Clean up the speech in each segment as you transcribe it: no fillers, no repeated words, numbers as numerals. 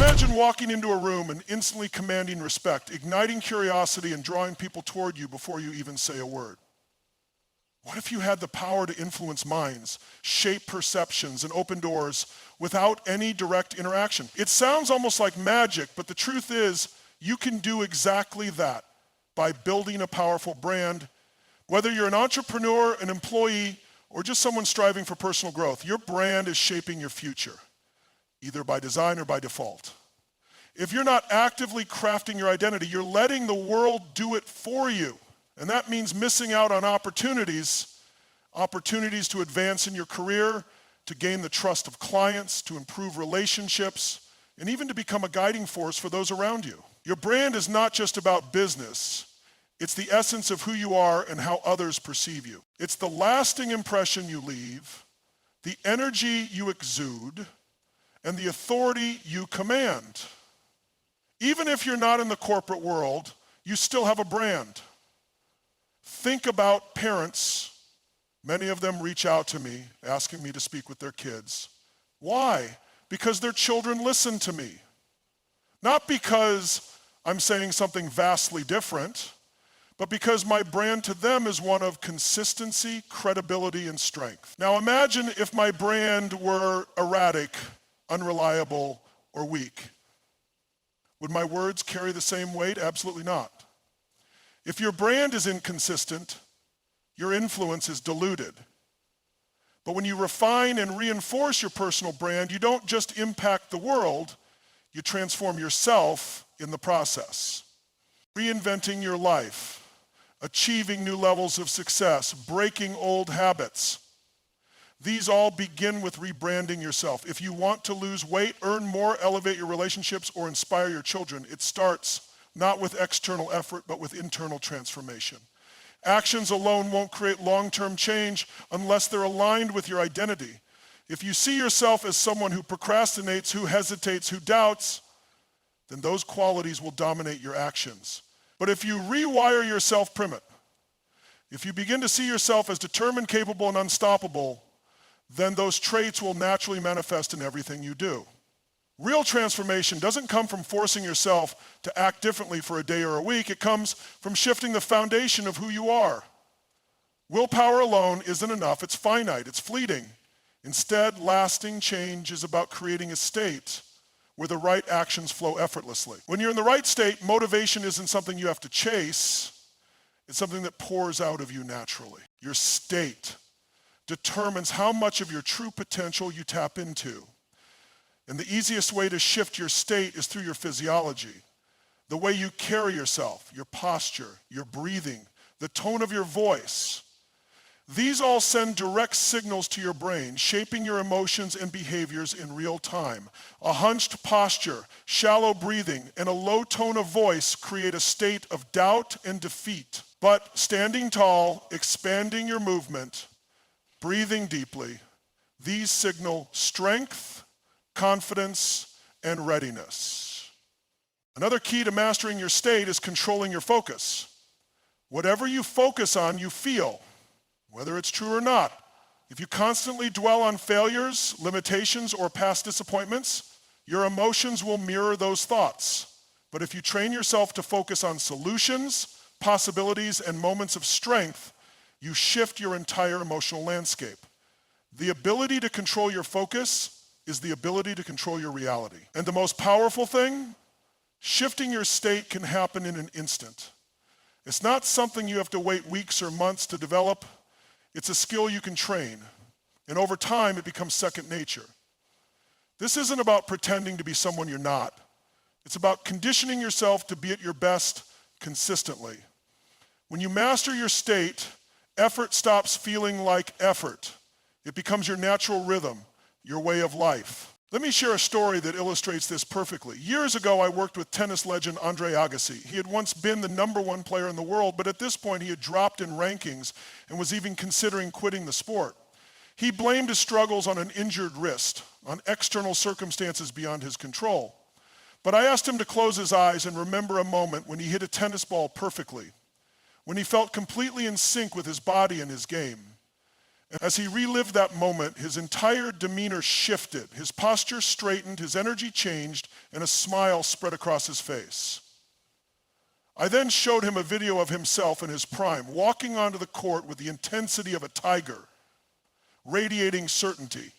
Imagine walking into a room and instantly commanding respect, igniting curiosity and drawing people toward you before you even say a word. What if you had the power to influence minds, shape perceptions, and open doors without any direct interaction? It sounds almost like magic, but the truth is, you can do exactly that by building a powerful brand. Whether you're an entrepreneur, an employee, or just someone striving for personal growth, your brand is shaping your future, either by design or by default. If you're not actively crafting your identity, you're letting the world do it for you. And that means missing out on opportunities to advance in your career, to gain the trust of clients, to improve relationships, and even to become a guiding force for those around you. Your brand is not just about business. It's the essence of who you are and how others perceive you. It's the lasting impression you leave, the energy you exude, and the authority you command. Even if you're not in the corporate world, you still have a brand. Think about parents. Many of them reach out to me, asking me to speak with their kids. Why? Because their children listen to me. Not because I'm saying something vastly different, but because my brand to them is one of consistency, credibility, and strength. Now imagine if my brand were erratic, unreliable, or weak. Would my words carry the same weight? Absolutely not. If your brand is inconsistent, your influence is diluted. But when you refine and reinforce your personal brand, you don't just impact the world, you transform yourself in the process. Reinventing your life, achieving new levels of success, breaking old habits. These all begin with rebranding yourself. If you want to lose weight, earn more, elevate your relationships, or inspire your children, it starts not with external effort, but with internal transformation. Actions alone won't create long-term change unless they're aligned with your identity. If you see yourself as someone who procrastinates, who hesitates, who doubts, then those qualities will dominate your actions. But if you rewire yourself if you begin to see yourself as determined, capable, and unstoppable, then those traits will naturally manifest in everything you do. Real transformation doesn't come from forcing yourself to act differently for a day or a week. It comes from shifting the foundation of who you are. Willpower alone isn't enough. It's finite. It's fleeting. Instead, lasting change is about creating a state where the right actions flow effortlessly. When you're in the right state, motivation isn't something you have to chase. It's something that pours out of you naturally. Your state determines how much of your true potential you tap into. And the easiest way to shift your state is through your physiology. The way you carry yourself, your posture, your breathing, the tone of your voice. These all send direct signals to your brain, shaping your emotions and behaviors in real time. A hunched posture, shallow breathing, and a low tone of voice create a state of doubt and defeat. But standing tall, expanding your movement, breathing deeply, these signal strength, confidence, and readiness. Another key to mastering your state is controlling your focus. Whatever you focus on, you feel, whether it's true or not. If you constantly dwell on failures, limitations, or past disappointments, your emotions will mirror those thoughts. But if you train yourself to focus on solutions, possibilities, and moments of strength, you shift your entire emotional landscape. The ability to control your focus is the ability to control your reality. And the most powerful thing, shifting your state can happen in an instant. It's not something you have to wait weeks or months to develop. It's a skill you can train. And over time, it becomes second nature. This isn't about pretending to be someone you're not. It's about conditioning yourself to be at your best consistently. When you master your state, effort stops feeling like effort. It becomes your natural rhythm, your way of life. Let me share a story that illustrates this perfectly. Years ago, I worked with tennis legend Andre Agassi. He had once been the #1 player in the world, but at this point he had dropped in rankings and was even considering quitting the sport. He blamed his struggles on an injured wrist, on external circumstances beyond his control. But I asked him to close his eyes and remember a moment when he hit a tennis ball perfectly, when he felt completely in sync with his body and his game. As he relived that moment, his entire demeanor shifted. His posture straightened, his energy changed, and a smile spread across his face. I then showed him a video of himself in his prime, walking onto the court with the intensity of a tiger, radiating certainty.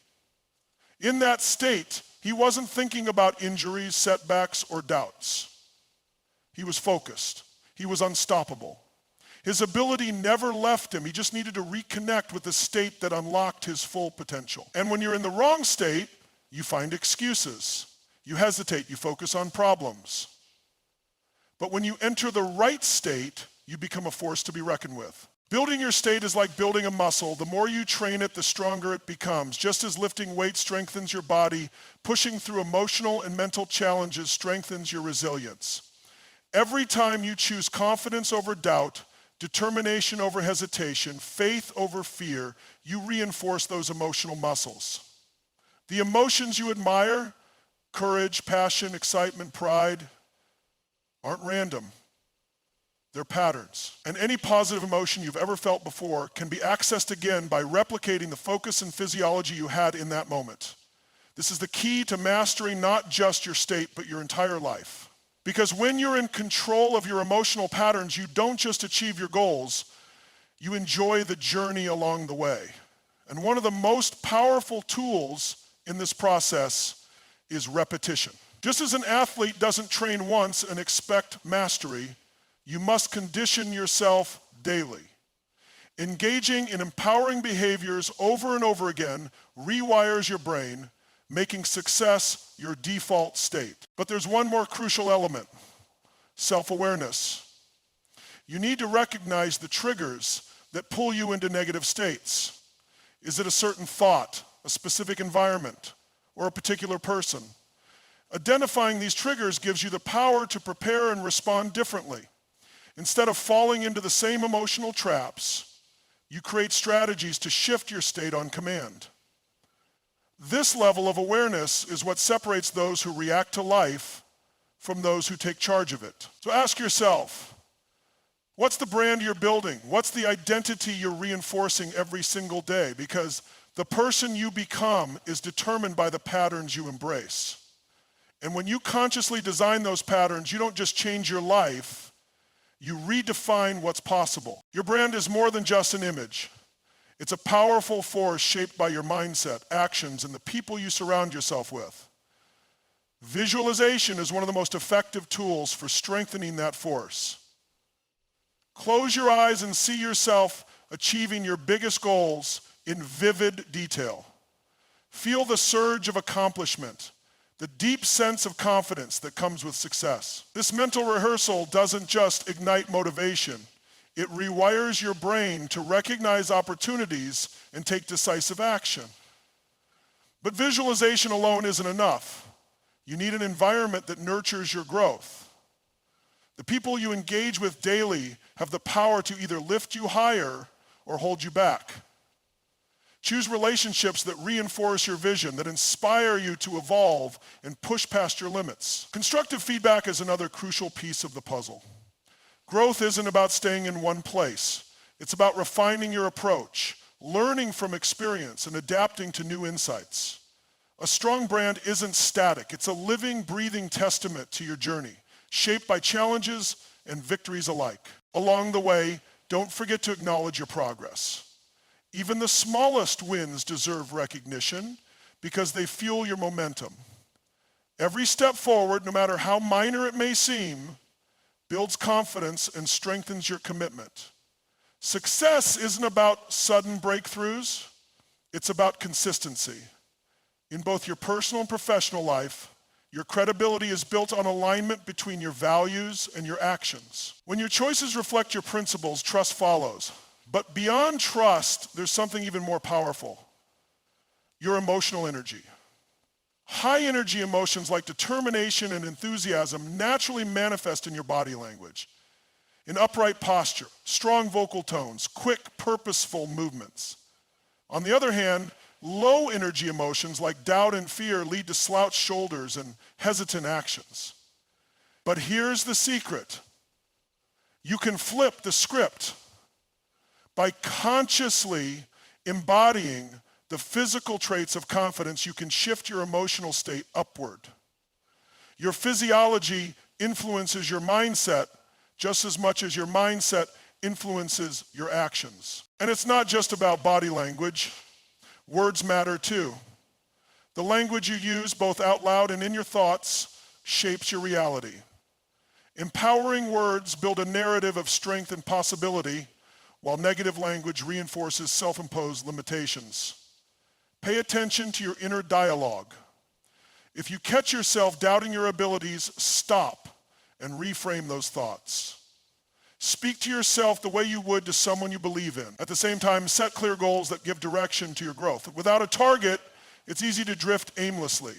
In that state, he wasn't thinking about injuries, setbacks, or doubts. He was focused. He was unstoppable. His ability never left him. He just needed to reconnect with the state that unlocked his full potential. And when you're in the wrong state, you find excuses. You hesitate. You focus on problems. But when you enter the right state, you become a force to be reckoned with. Building your state is like building a muscle. The more you train it, the stronger it becomes. Just as lifting weight strengthens your body, pushing through emotional and mental challenges strengthens your resilience. Every time you choose confidence over doubt, determination over hesitation, faith over fear, you reinforce those emotional muscles. The emotions you admire, courage, passion, excitement, pride, aren't random. They're patterns. And any positive emotion you've ever felt before can be accessed again by replicating the focus and physiology you had in that moment. This is the key to mastering not just your state, but your entire life. Because when you're in control of your emotional patterns, you don't just achieve your goals, you enjoy the journey along the way. And one of the most powerful tools in this process is repetition. Just as an athlete doesn't train once and expect mastery, you must condition yourself daily. Engaging in empowering behaviors over and over again rewires your brain, making success your default state. But there's one more crucial element: self-awareness. You need to recognize the triggers that pull you into negative states. Is it a certain thought, a specific environment, or a particular person? Identifying these triggers gives you the power to prepare and respond differently. Instead of falling into the same emotional traps, you create strategies to shift your state on command. This level of awareness is what separates those who react to life from those who take charge of it. So ask yourself, what's the brand you're building? What's the identity you're reinforcing every single day? Because the person you become is determined by the patterns you embrace. And when you consciously design those patterns, you don't just change your life, you redefine what's possible. Your brand is more than just an image. It's a powerful force shaped by your mindset, actions, and the people you surround yourself with. Visualization is one of the most effective tools for strengthening that force. Close your eyes and see yourself achieving your biggest goals in vivid detail. Feel the surge of accomplishment, the deep sense of confidence that comes with success. This mental rehearsal doesn't just ignite motivation. It rewires your brain to recognize opportunities and take decisive action. But visualization alone isn't enough. You need an environment that nurtures your growth. The people you engage with daily have the power to either lift you higher or hold you back. Choose relationships that reinforce your vision, that inspire you to evolve and push past your limits. Constructive feedback is another crucial piece of the puzzle. Growth isn't about staying in one place. It's about refining your approach, learning from experience, and adapting to new insights. A strong brand isn't static. It's a living, breathing testament to your journey, shaped by challenges and victories alike. Along the way, don't forget to acknowledge your progress. Even the smallest wins deserve recognition because they fuel your momentum. Every step forward, no matter how minor it may seem, builds confidence and strengthens your commitment. Success isn't about sudden breakthroughs, it's about consistency. In both your personal and professional life, your credibility is built on alignment between your values and your actions. When your choices reflect your principles, trust follows. But beyond trust, there's something even more powerful: your emotional energy. High energy emotions like determination and enthusiasm naturally manifest in your body language. In upright posture, strong vocal tones, quick, purposeful movements. On the other hand, low energy emotions like doubt and fear lead to slouched shoulders and hesitant actions. But here's the secret. You can flip the script by consciously Embodying the physical traits of confidence, you can shift your emotional state upward. Your physiology influences your mindset just as much as your mindset influences your actions. And it's not just about body language. Words matter too. The language you use, both out loud and in your thoughts, shapes your reality. Empowering words build a narrative of strength and possibility, while negative language reinforces self-imposed limitations. Pay attention to your inner dialogue. If you catch yourself doubting your abilities, stop and reframe those thoughts. Speak to yourself the way you would to someone you believe in. At the same time, set clear goals that give direction to your growth. Without a target, it's easy to drift aimlessly.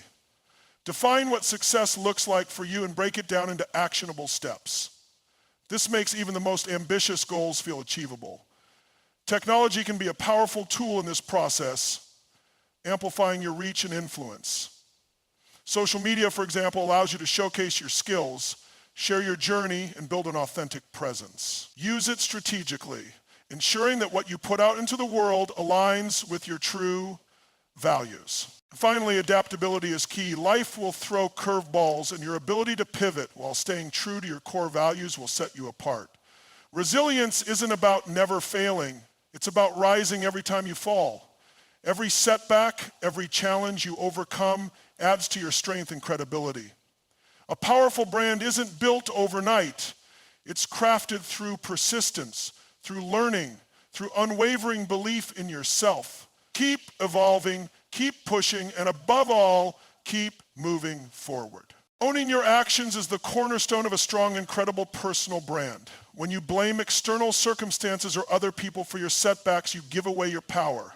Define what success looks like for you and break it down into actionable steps. This makes even the most ambitious goals feel achievable. Technology can be a powerful tool in this process, amplifying your reach and influence. Social media, for example, allows you to showcase your skills, share your journey, and build an authentic presence. Use it strategically, ensuring that what you put out into the world aligns with your true values. Finally, adaptability is key. Life will throw curveballs, and your ability to pivot while staying true to your core values will set you apart. Resilience isn't about never failing. It's about rising every time you fall. Every setback, every challenge you overcome adds to your strength and credibility. A powerful brand isn't built overnight. It's crafted through persistence, through learning, through unwavering belief in yourself. Keep evolving, keep pushing, and above all, keep moving forward. Owning your actions is the cornerstone of a strong and credible personal brand. When you blame external circumstances or other people for your setbacks, you give away your power.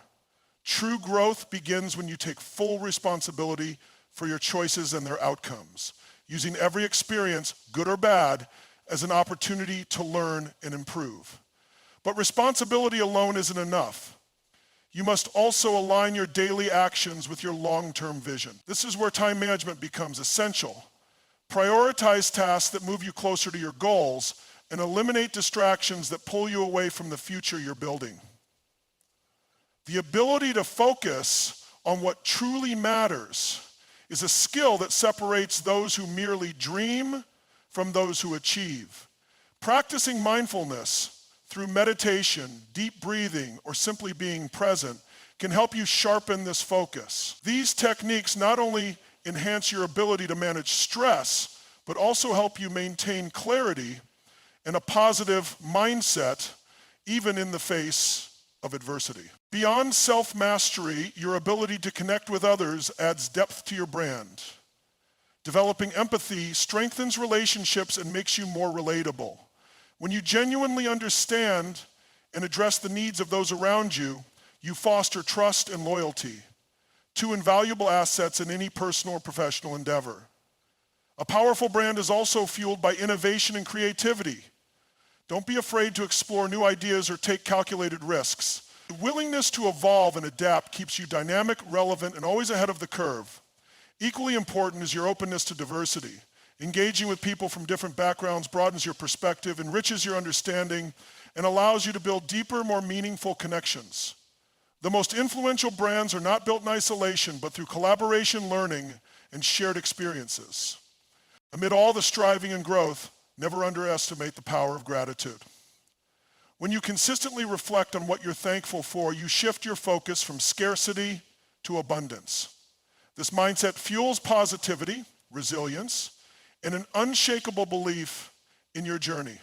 True growth begins when you take full responsibility for your choices and their outcomes, using every experience, good or bad, as an opportunity to learn and improve. But responsibility alone isn't enough. You must also align your daily actions with your long-term vision. This is where time management becomes essential. Prioritize tasks that move you closer to your goals and eliminate distractions that pull you away from the future you're building. The ability to focus on what truly matters is a skill that separates those who merely dream from those who achieve. Practicing mindfulness through meditation, deep breathing, or simply being present can help you sharpen this focus. These techniques not only enhance your ability to manage stress, but also help you maintain clarity and a positive mindset even in the face of adversity. Beyond self-mastery, your ability to connect with others adds depth to your brand. Developing empathy strengthens relationships and makes you more relatable. When you genuinely understand and address the needs of those around you, you foster trust and loyalty, two invaluable assets in any personal or professional endeavor. A powerful brand is also fueled by innovation and creativity. Don't be afraid to explore new ideas or take calculated risks. The willingness to evolve and adapt keeps you dynamic, relevant, and always ahead of the curve. Equally important is your openness to diversity. Engaging with people from different backgrounds broadens your perspective, enriches your understanding, and allows you to build deeper, more meaningful connections. The most influential brands are not built in isolation, but through collaboration, learning, and shared experiences. Amid all the striving and growth, never underestimate the power of gratitude. When you consistently reflect on what you're thankful for, you shift your focus from scarcity to abundance. This mindset fuels positivity, resilience, and an unshakable belief in your journey.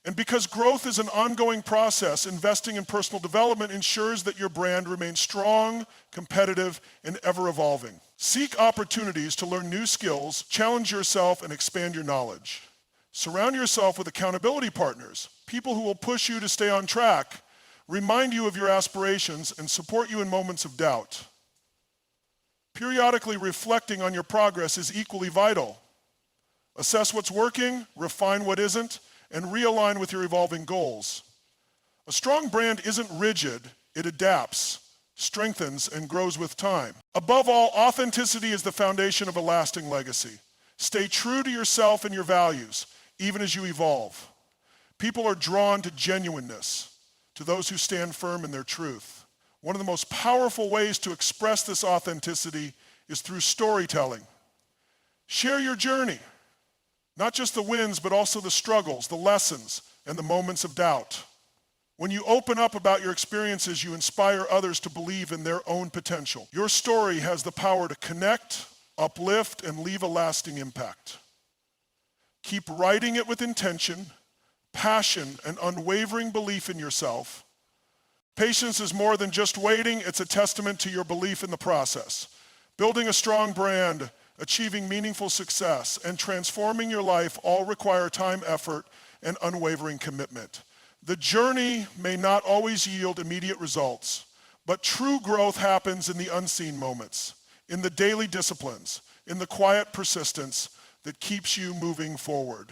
And because growth is an ongoing process, investing in personal development ensures that your brand remains strong, competitive, and ever evolving. Seek opportunities to learn new skills, challenge yourself, and expand your knowledge. Surround yourself with accountability partners, people who will push you to stay on track, remind you of your aspirations, and support you in moments of doubt. Periodically reflecting on your progress is equally vital. Assess what's working, refine what isn't, and realign with your evolving goals. A strong brand isn't rigid, it adapts, strengthens, and grows with time. Above all, authenticity is the foundation of a lasting legacy. Stay true to yourself and your values, even as you evolve. People are drawn to genuineness, to those who stand firm in their truth. One of the most powerful ways to express this authenticity is through storytelling. Share your journey, not just the wins, but also the struggles, the lessons, and the moments of doubt. When you open up about your experiences, you inspire others to believe in their own potential. Your story has the power to connect, uplift, and leave a lasting impact. Keep writing it with intention, passion, and unwavering belief in yourself. Patience is more than just waiting, it's a testament to your belief in the process. Building a strong brand, achieving meaningful success, and transforming your life all require time, effort, and unwavering commitment. The journey may not always yield immediate results, but true growth happens in the unseen moments, in the daily disciplines, in the quiet persistence that keeps you moving forward.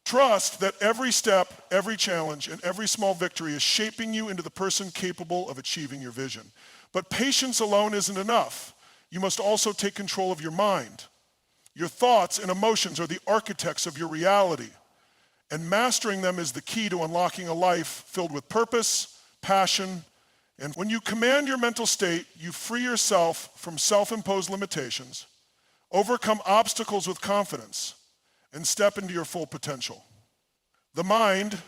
Trust that every step, every challenge, and every small victory is shaping you into the person capable of achieving your vision. But patience alone isn't enough. You must also take control of your mind. Your thoughts and emotions are the architects of your reality, and mastering them is the key to unlocking a life filled with purpose, passion, and when you command your mental state, you free yourself from self-imposed limitations, overcome obstacles with confidence, and step into your full potential. The mind,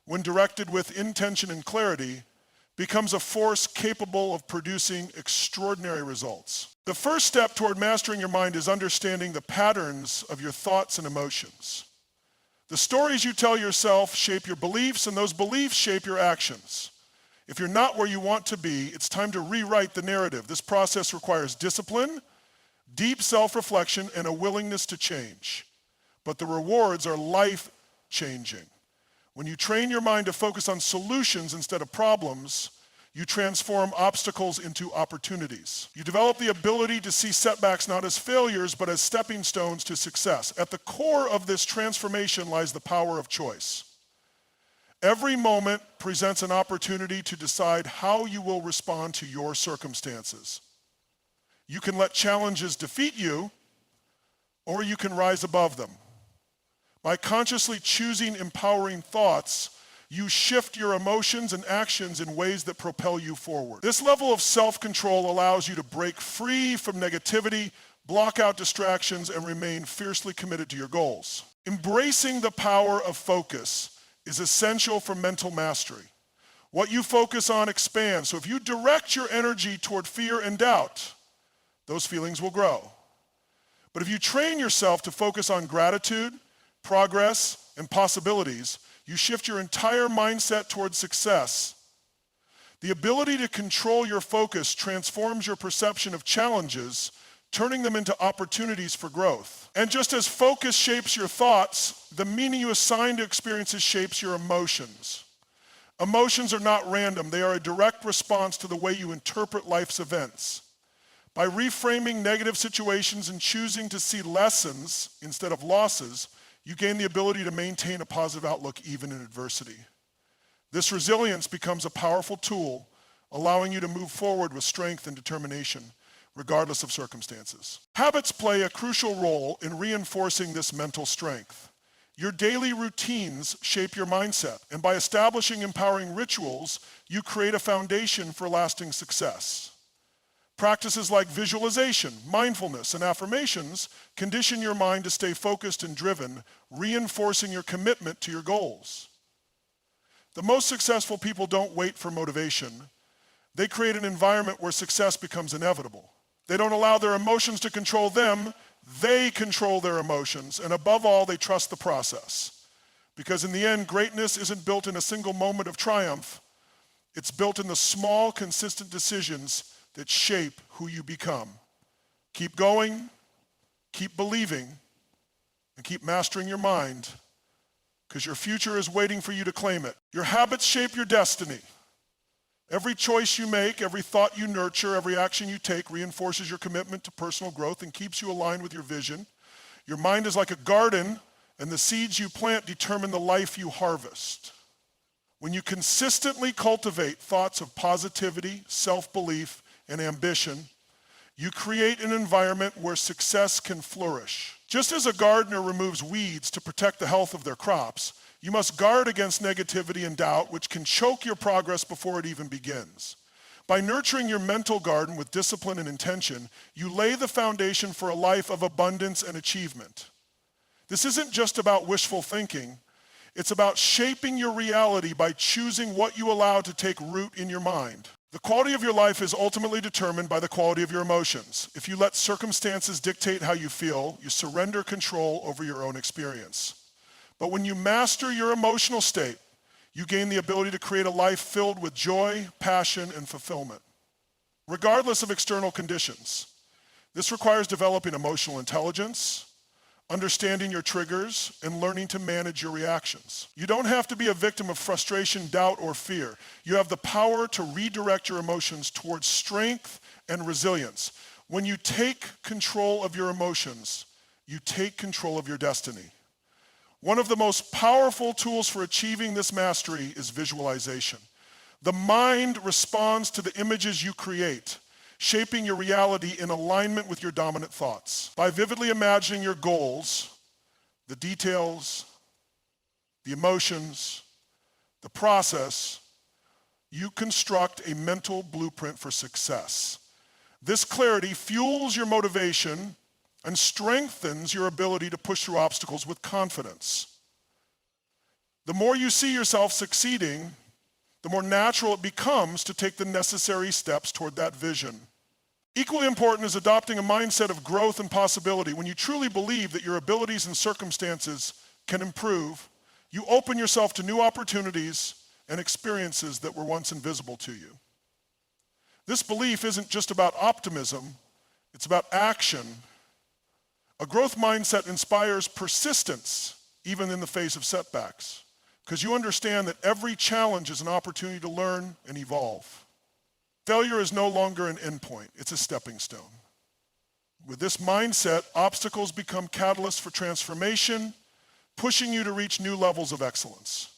when directed with intention and clarity, becomes a force capable of producing extraordinary results. The first step toward mastering your mind is understanding the patterns of your thoughts and emotions. The stories you tell yourself shape your beliefs, and those beliefs shape your actions. If you're not where you want to be, it's time to rewrite the narrative. This process requires discipline, deep self-reflection, and a willingness to change. But the rewards are life-changing. When you train your mind to focus on solutions instead of problems, you transform obstacles into opportunities. You develop the ability to see setbacks not as failures, but as stepping stones to success. At the core of this transformation lies the power of choice. Every moment presents an opportunity to decide how you will respond to your circumstances. You can let challenges defeat you, or you can rise above them. By consciously choosing empowering thoughts, you shift your emotions and actions in ways that propel you forward. This level of self-control allows you to break free from negativity, block out distractions, and remain fiercely committed to your goals. Embracing the power of focus is essential for mental mastery. What you focus on expands. So if you direct your energy toward fear and doubt, those feelings will grow. But if you train yourself to focus on gratitude, progress, and possibilities, you shift your entire mindset towards success. The ability to control your focus transforms your perception of challenges, turning them into opportunities for growth. And just as focus shapes your thoughts, the meaning you assign to experiences shapes your emotions. Emotions are not random. They are a direct response to the way you interpret life's events. By reframing negative situations and choosing to see lessons instead of losses, you gain the ability to maintain a positive outlook even in adversity. This resilience becomes a powerful tool, allowing you to move forward with strength and determination, regardless of circumstances. Habits play a crucial role in reinforcing this mental strength. Your daily routines shape your mindset, and by establishing empowering rituals, you create a foundation for lasting success. Practices like visualization, mindfulness, and affirmations condition your mind to stay focused and driven, reinforcing your commitment to your goals. The most successful people don't wait for motivation. They create an environment where success becomes inevitable. They don't allow their emotions to control them. They control their emotions, and above all, they trust the process. Because in the end, greatness isn't built in a single moment of triumph. It's built in the small, consistent decisions that shape who you become. Keep going, keep believing, and keep mastering your mind, because your future is waiting for you to claim it. Your habits shape your destiny. Every choice you make, every thought you nurture, every action you take reinforces your commitment to personal growth and keeps you aligned with your vision. Your mind is like a garden, and the seeds you plant determine the life you harvest. When you consistently cultivate thoughts of positivity, self-belief, and ambition, you create an environment where success can flourish. Just as a gardener removes weeds to protect the health of their crops, you must guard against negativity and doubt, which can choke your progress before it even begins. By nurturing your mental garden with discipline and intention, you lay the foundation for a life of abundance and achievement. This isn't just about wishful thinking. It's about shaping your reality by choosing what you allow to take root in your mind. The quality of your life is ultimately determined by the quality of your emotions. If you let circumstances dictate how you feel, you surrender control over your own experience. But when you master your emotional state, you gain the ability to create a life filled with joy, passion, and fulfillment, regardless of external conditions. This requires developing emotional intelligence, understanding your triggers, and learning to manage your reactions. You don't have to be a victim of frustration, doubt, or fear. You have the power to redirect your emotions towards strength and resilience. When you take control of your emotions, you take control of your destiny. One of the most powerful tools for achieving this mastery is visualization. The mind responds to the images you create, shaping your reality in alignment with your dominant thoughts. By vividly imagining your goals, the details, the emotions, the process, you construct a mental blueprint for success. This clarity fuels your motivation and strengthens your ability to push through obstacles with confidence. The more you see yourself succeeding, the more natural it becomes to take the necessary steps toward that vision. Equally important is adopting a mindset of growth and possibility. When you truly believe that your abilities and circumstances can improve, you open yourself to new opportunities and experiences that were once invisible to you. This belief isn't just about optimism, it's about action. A growth mindset inspires persistence, even in the face of setbacks, because you understand that every challenge is an opportunity to learn and evolve. Failure is no longer an endpoint, it's a stepping stone. With this mindset, obstacles become catalysts for transformation, pushing you to reach new levels of excellence.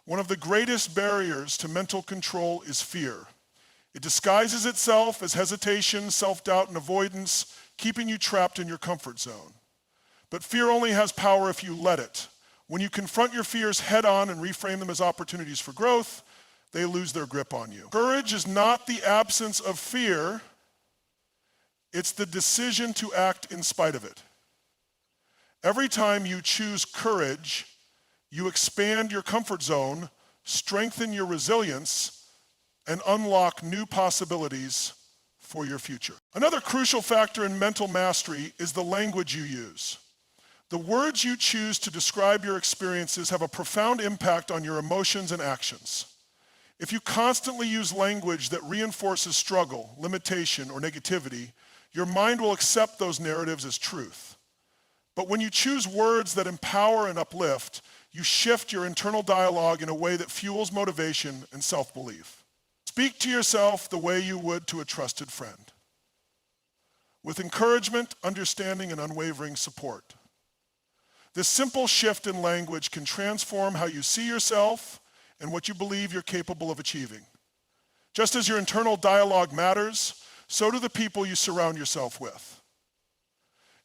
One of the greatest barriers to mental control is fear. It disguises itself as hesitation, self-doubt, and avoidance, keeping you trapped in your comfort zone. But fear only has power if you let it. When you confront your fears head-on and reframe them as opportunities for growth, they lose their grip on you. Courage is not the absence of fear, it's the decision to act in spite of it. Every time you choose courage, you expand your comfort zone, strengthen your resilience, and unlock new possibilities for your future. Another crucial factor in mental mastery is the language you use. The words you choose to describe your experiences have a profound impact on your emotions and actions. If you constantly use language that reinforces struggle, limitation, or negativity, your mind will accept those narratives as truth. But when you choose words that empower and uplift, you shift your internal dialogue in a way that fuels motivation and self-belief. Speak to yourself the way you would to a trusted friend, with encouragement, understanding, and unwavering support. This simple shift in language can transform how you see yourself and what you believe you're capable of achieving. Just as your internal dialogue matters, so do the people you surround yourself with.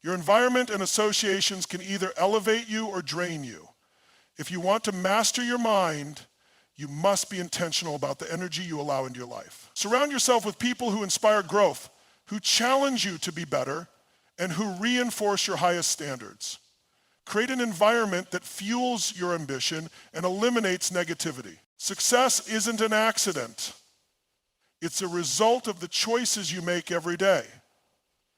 Your environment and associations can either elevate you or drain you. If you want to master your mind, you must be intentional about the energy you allow into your life. Surround yourself with people who inspire growth, who challenge you to be better, and who reinforce your highest standards. Create an environment that fuels your ambition and eliminates negativity. Success isn't an accident. It's a result of the choices you make every day.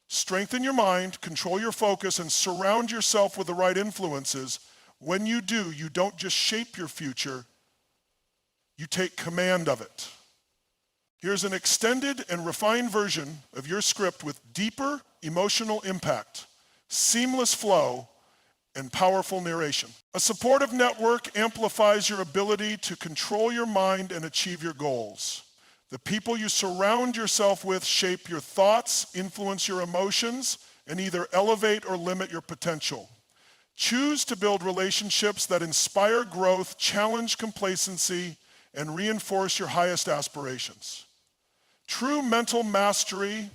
Strengthen your mind, control your focus, and surround yourself with the right influences. When you do, you don't just shape your future, you take command of it. Here's an extended and refined version of your script with deeper emotional impact, seamless flow, and powerful narration. A supportive network amplifies your ability to control your mind and achieve your goals. The people you surround yourself with shape your thoughts, influence your emotions, and either elevate or limit your potential. Choose to build relationships that inspire growth, challenge complacency, and reinforce your highest aspirations. True mental mastery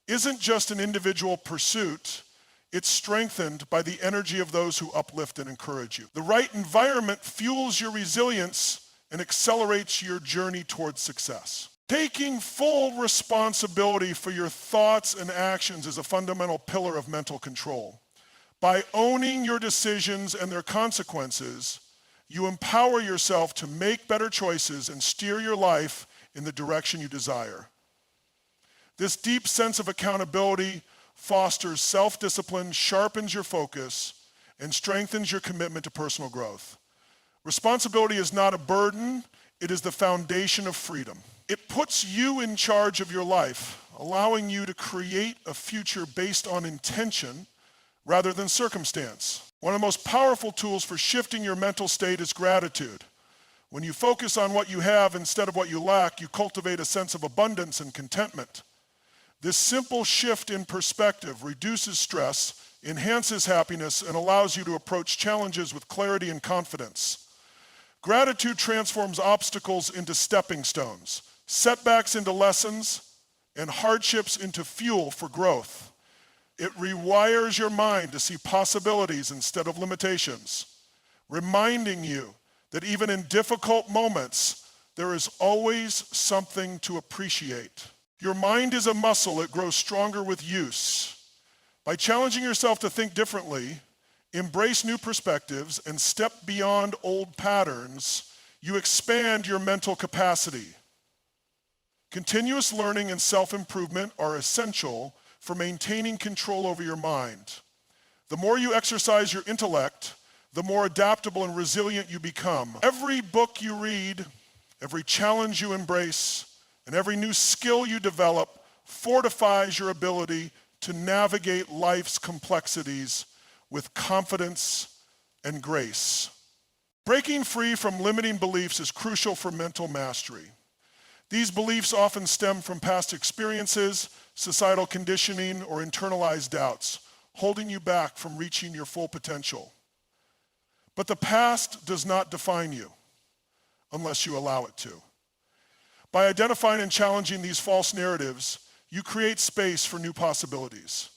isn't just an individual pursuit, it's strengthened by the energy of those who uplift and encourage you. The right environment fuels your resilience and accelerates your journey towards success. Taking full responsibility for your thoughts and actions is a fundamental pillar of mental control. By owning your decisions and their consequences, you empower yourself to make better choices and steer your life in the direction you desire. This deep sense of accountability fosters self-discipline, sharpens your focus, and strengthens your commitment to personal growth. Responsibility is not a burden, it is the foundation of freedom. It puts you in charge of your life, allowing you to create a future based on intention rather than circumstance. One of the most powerful tools for shifting your mental state is gratitude. When you focus on what you have instead of what you lack, you cultivate a sense of abundance and contentment. This simple shift in perspective reduces stress, enhances happiness, and allows you to approach challenges with clarity and confidence. Gratitude transforms obstacles into stepping stones, setbacks into lessons, and hardships into fuel for growth. It rewires your mind to see possibilities instead of limitations, reminding you that even in difficult moments, there is always something to appreciate. Your mind is a muscle, it grows stronger with use. By challenging yourself to think differently, embrace new perspectives, and step beyond old patterns, you expand your mental capacity. Continuous learning and self-improvement are essential for maintaining control over your mind. The more you exercise your intellect, the more adaptable and resilient you become. Every book you read, every challenge you embrace, and every new skill you develop fortifies your ability to navigate life's complexities with confidence and grace. Breaking free from limiting beliefs is crucial for mental mastery. These beliefs often stem from past experiences, societal conditioning, or internalized doubts, holding you back from reaching your full potential. But the past does not define you unless you allow it to. By identifying and challenging these false narratives, you create space for new possibilities.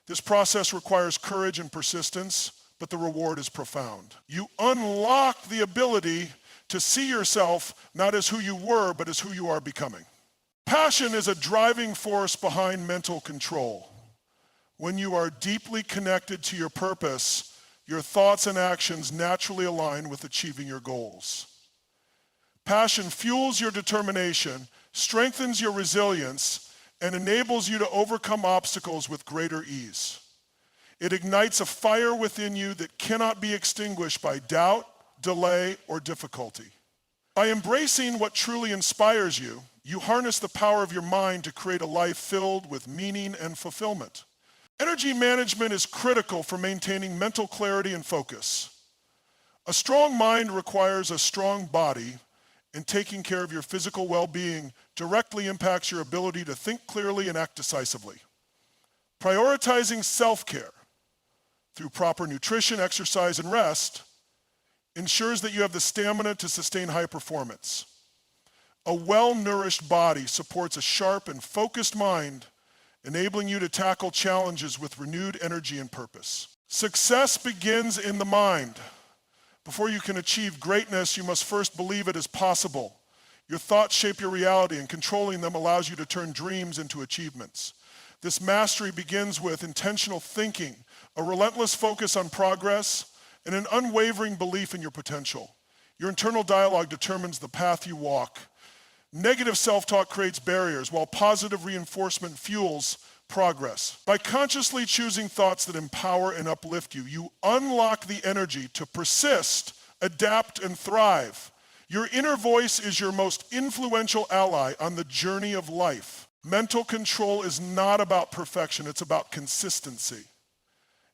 This process requires courage and persistence, but the reward is profound. You unlock the ability to see yourself not as who you were, but as who you are becoming. Passion is a driving force behind mental control. When you are deeply connected to your purpose, your thoughts and actions naturally align with achieving your goals. Passion fuels your determination, strengthens your resilience, and enables you to overcome obstacles with greater ease. It ignites a fire within you that cannot be extinguished by doubt, delay, or difficulty. By embracing what truly inspires you, you harness the power of your mind to create a life filled with meaning and fulfillment. Energy management is critical for maintaining mental clarity and focus. A strong mind requires a strong body, and taking care of your physical well-being directly impacts your ability to think clearly and act decisively. Prioritizing self-care through proper nutrition, exercise, and rest ensures that you have the stamina to sustain high performance. A well-nourished body supports a sharp and focused mind, enabling you to tackle challenges with renewed energy and purpose. Success begins in the mind. Before you can achieve greatness, you must first believe it is possible. Your thoughts shape your reality, and controlling them allows you to turn dreams into achievements. This mastery begins with intentional thinking, a relentless focus on progress, and an unwavering belief in your potential. Your internal dialogue determines the path you walk. Negative self-talk creates barriers, while positive reinforcement fuels progress. By consciously choosing thoughts that empower and uplift you, you unlock the energy to persist, adapt, and thrive. Your inner voice is your most influential ally on the journey of life. Mental control is not about perfection, it's about consistency.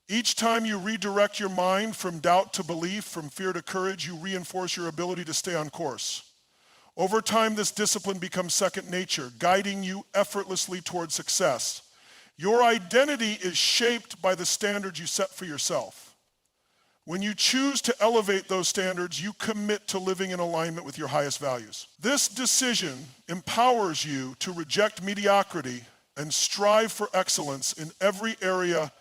Each time you redirect your mind from doubt to belief, from fear to courage, you reinforce your ability to stay on course. Over time, this discipline becomes second nature, guiding you effortlessly towards success. Your identity is shaped by the standards you set for yourself. When you choose to elevate those standards, you commit to living in alignment with your highest values. This decision empowers you to reject mediocrity and strive for excellence in every area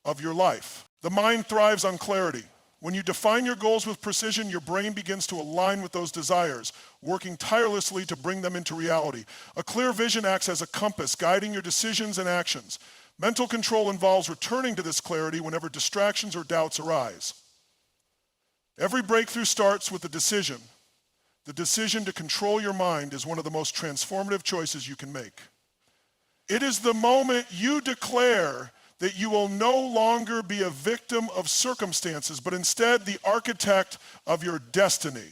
of your life. The mind thrives on clarity. When you define your goals with precision, your brain begins to align with those desires, working tirelessly to bring them into reality. A clear vision acts as a compass, guiding your decisions and actions. Mental control involves returning to this clarity whenever distractions or doubts arise. Every breakthrough starts with a decision. The decision to control your mind is one of the most transformative choices you can make. It is the moment you declare that you will no longer be a victim of circumstances, but instead the architect of your destiny.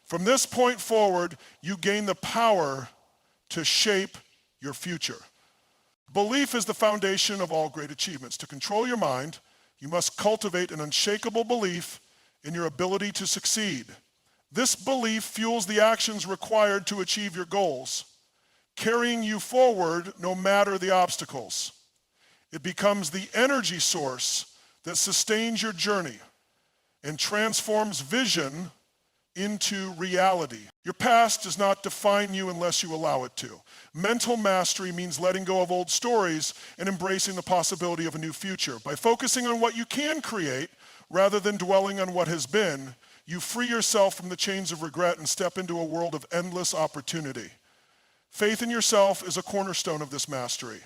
From this point forward, you gain the power to shape your future. Belief is the foundation of all great achievements. To control your mind, you must cultivate an unshakable belief in your ability to succeed. This belief fuels the actions required to achieve your goals, carrying you forward no matter the obstacles. It becomes the energy source that sustains your journey and transforms vision into reality. Your past does not define you unless you allow it to. Mental mastery means letting go of old stories and embracing the possibility of a new future. By focusing on what you can create rather than dwelling on what has been, you free yourself from the chains of regret and step into a world of endless opportunity. Faith in yourself is a cornerstone of this mastery.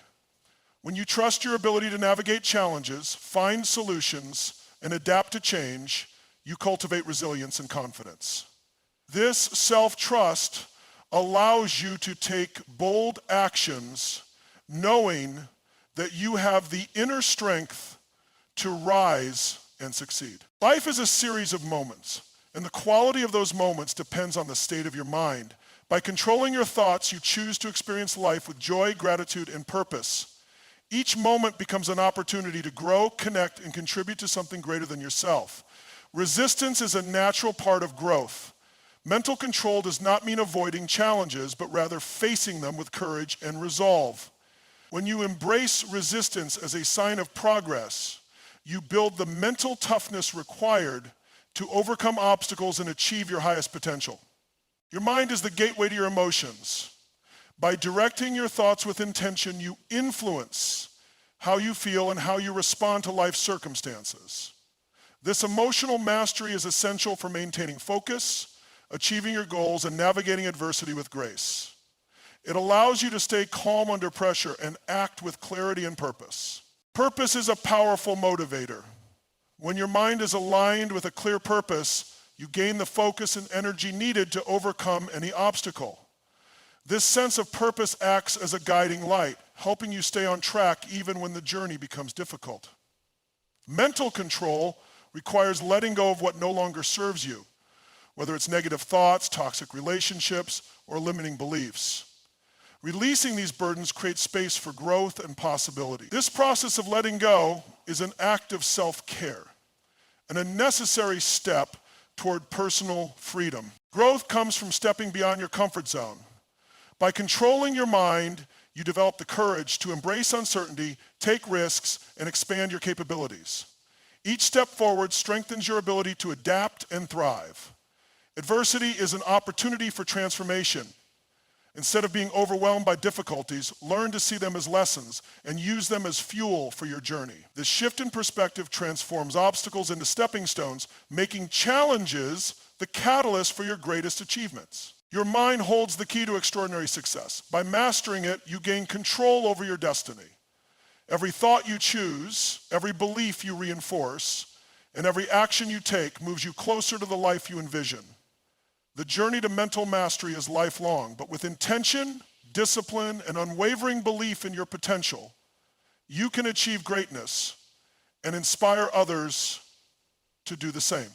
When you trust your ability to navigate challenges, find solutions, and adapt to change, you cultivate resilience and confidence. This self-trust allows you to take bold actions knowing that you have the inner strength to rise and succeed. Life is a series of moments, and the quality of those moments depends on the state of your mind. By controlling your thoughts, you choose to experience life with joy, gratitude, and purpose. Each moment becomes an opportunity to grow, connect, and contribute to something greater than yourself. Resistance is a natural part of growth. Mental control does not mean avoiding challenges, but rather facing them with courage and resolve. When you embrace resistance as a sign of progress, you build the mental toughness required to overcome obstacles and achieve your highest potential. Your mind is the gateway to your emotions. By directing your thoughts with intention, you influence how you feel and how you respond to life's circumstances. This emotional mastery is essential for maintaining focus, achieving your goals, and navigating adversity with grace. It allows you to stay calm under pressure and act with clarity and purpose. Purpose is a powerful motivator. When your mind is aligned with a clear purpose, you gain the focus and energy needed to overcome any obstacle. This sense of purpose acts as a guiding light, helping you stay on track even when the journey becomes difficult. Mental control requires letting go of what no longer serves you, whether it's negative thoughts, toxic relationships, or limiting beliefs. Releasing these burdens creates space for growth and possibility. This process of letting go is an act of self-care and a necessary step toward personal freedom. Growth comes from stepping beyond your comfort zone. By controlling your mind, you develop the courage to embrace uncertainty, take risks, and expand your capabilities. Each step forward strengthens your ability to adapt and thrive. Adversity is an opportunity for transformation. Instead of being overwhelmed by difficulties, learn to see them as lessons and use them as fuel for your journey. This shift in perspective transforms obstacles into stepping stones, making challenges the catalyst for your greatest achievements. Your mind holds the key to extraordinary success. By mastering it, you gain control over your destiny. Every thought you choose, every belief you reinforce, and every action you take moves you closer to the life you envision. The journey to mental mastery is lifelong, but with intention, discipline, and unwavering belief in your potential, you can achieve greatness and inspire others to do the same.